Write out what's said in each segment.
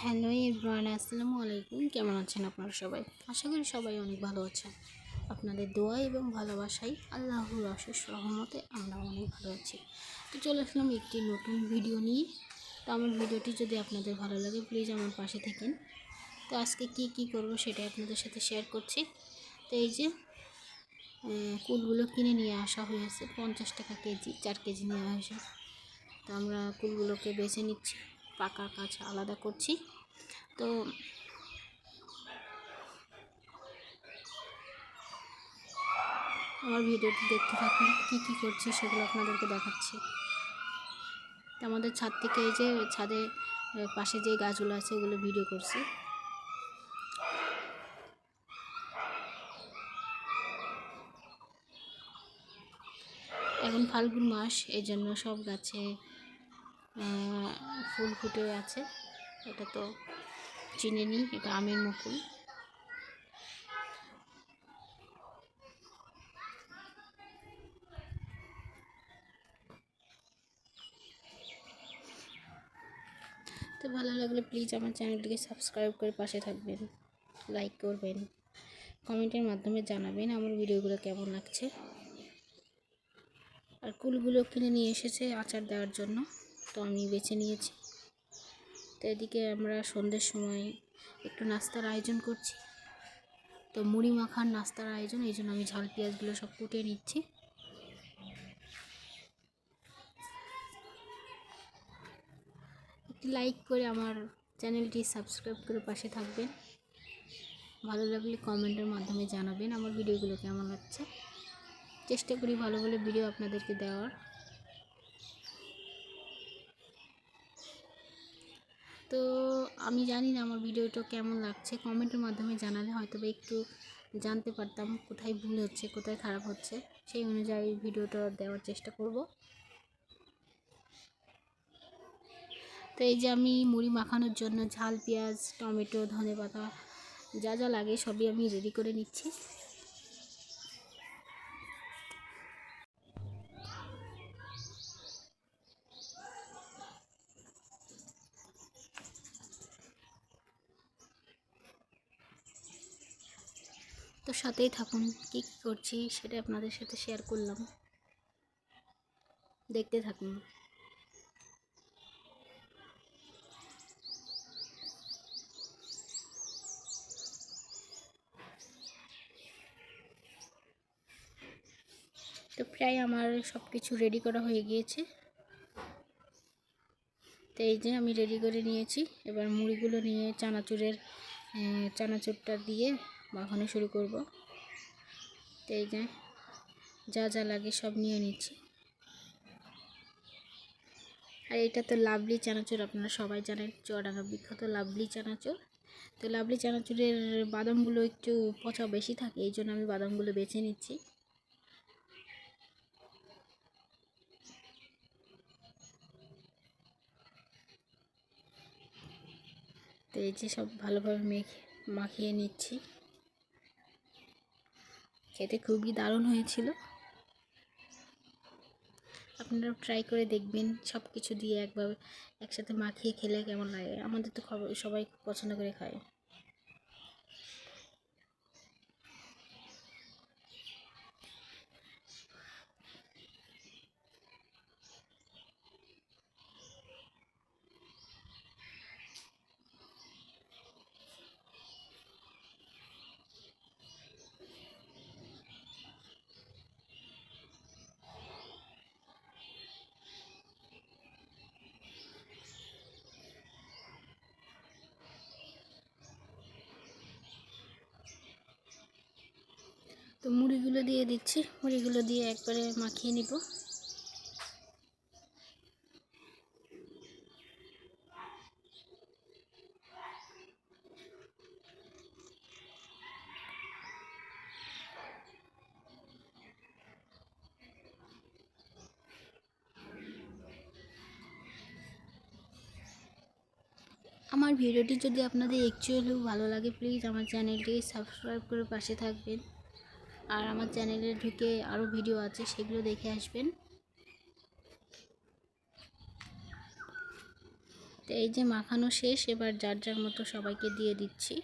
Hello everyone, আসসালামু আলাইকুম। কেমন আছেন আপনারা সবাই? আশা করি সবাই অনেক ভালো আছেন। আপনাদের দোয়া এবং ভালোবাসাই আল্লাহর অশেষ রহমতে আমরা অনেক ভালো আছি। তো চলে আসলাম একটি নতুন ভিডিও নিয়ে। তো আমার ভিডিওটি যদি আপনাদের ভালো লাগে প্লিজ আমার পাশে থাকেন। তো আজকে কি করব সেটাই আপনাদের সাথে শেয়ার করছি। তো এই যে কুলগুলো কিনে নিয়ে আসা হয়েছে, 50 টাকা কেজি, 4 কেজি নেওয়া হয়েছে। তো আমরা কুলগুলোকে বেছে নিচ্ছি, পাকা কাঁচা আলাদা করছি। তো আমার ভিডিওটি দেখতে থাকুন, কি করছি সেগুলো আপনাদেরকে দেখাচ্ছি। তো আমাদের ছাদ থেকে এই যে ছাদে পাশে যে গাছগুলো আছে ওগুলো ভিডিও করছি। এখন ফাল্গুন মাস, এই জন্য সব গাছে ফুল ফুটে আছে। এটা তো চিনে নিই, এটা আমের মুকুল। তো ভালো লাগলে প্লিজ আমার চ্যানেলটিকে সাবস্ক্রাইব করে পাশে থাকবেন, লাইক করবেন, কমেন্টের মাধ্যমে জানাবেন আমার ভিডিওগুলো কেমন লাগছে। আর কুলগুলো কিনে নিয়ে এসেছে আচার দেওয়ার জন্য, তো আমি বেছে নিয়েছি। তো এদিকে আমরা সন্ধ্যের সময় একটু নাস্তার আয়োজন করছি। তো মুড়ি মাখার নাস্তার আয়োজন, এই জন্য আমি ঝাল পেঁয়াজগুলো সব কুটিয়ে নিচ্ছি। একটি লাইক করে আমার চ্যানেলটি সাবস্ক্রাইব করে পাশে থাকবেন। ভালো লাগলে কমেন্টের মাধ্যমে জানাবেন আমার ভিডিওগুলো কেমন লাগছে। চেষ্টা করি ভালো ভালো ভিডিও আপনাদেরকে দেওয়ার। তো আমি জানি না আমার ভিডিওটা কেমন লাগছে, কমেন্টের মাধ্যমে জানালে হয়তো বা একটু জানতে পারতাম কোথায় ভুল হচ্ছে, কোথায় খারাপ হচ্ছে, সেই অনুযায়ী ভিডিওটা দেওয়ার চেষ্টা করব। তো এই যে আমি মুড়ি মাখানোর জন্য ঝাল পেঁয়াজ, টমেটো, ধনেপাতা যা যা লাগে সবই আমি রেডি করে নিচ্ছি। তো সাথেই থাকুন, কি করছি সেটা আপনাদের সাথে শেয়ার করলাম, দেখতে থাকুন। তো প্রায় আমার সব কিছু রেডি করা হয়ে গিয়েছে। তো এই যে আমি রেডি করে নিয়েছি। এবার মুড়িগুলো নিয়ে চানাচুরটা দিয়ে মাখানো শুরু করব। তো এই যে যা যা লাগে সব নিয়ে নিচ্ছি। আর এটা তো লাভলি চানাচুর, আপনারা সবাই জানেন চুয়াডাঙ্গা বিখ্যাত লাভলি চানাচুর। তো লাভলি চানাচুরের বাদামগুলো একটু পচা বেশি থাকে, এই জন্য আমি বাদামগুলো বেছে নিচ্ছি। তো এই যে সব ভালোভাবে মাখিয়ে নিচ্ছি। খেতে খুবই দারুণ হয়েছিল, আপনারা ট্রাই করে দেখবেন। সব কিছু দিয়ে একসাথে মাখিয়ে খেলে কেমন লাগে। আমাদের তো সবাই খুব পছন্দ করে খায়। তো মুড়িগুলো দিয়ে দিচ্ছি, মুড়িগুলো দিয়ে একবারে মাখিয়ে নিব। আমার ভিডিওটি যদি আপনাদের একটুও ভালো লাগে প্লিজ আমার চ্যানেলটি সাবস্ক্রাইব করে পাশে থাকবেন। আর আমার চ্যানেলে ঢুকে আরও ভিডিও আছে, সেগুলো দেখে আসবেন। তো এই যে মাখানো শেষ, এবার যার যার মতো সবাইকে দিয়ে দিচ্ছি।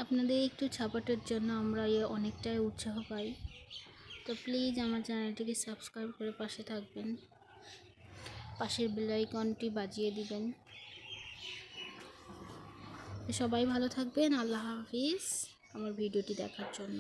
আপনাদের একটু সাপোর্টের জন্য আমরা অনেকটাই উৎসাহ পাই। তো প্লিজ আমার চ্যানেলটিকে সাবস্ক্রাইব করে পাশে থাকবেন, পাশের বেল আইকনটি বাজিয়ে দিবেন। সবাই ভালো থাকবেন। আল্লাহ হাফিজ আমার ভিডিওটি দেখার জন্য।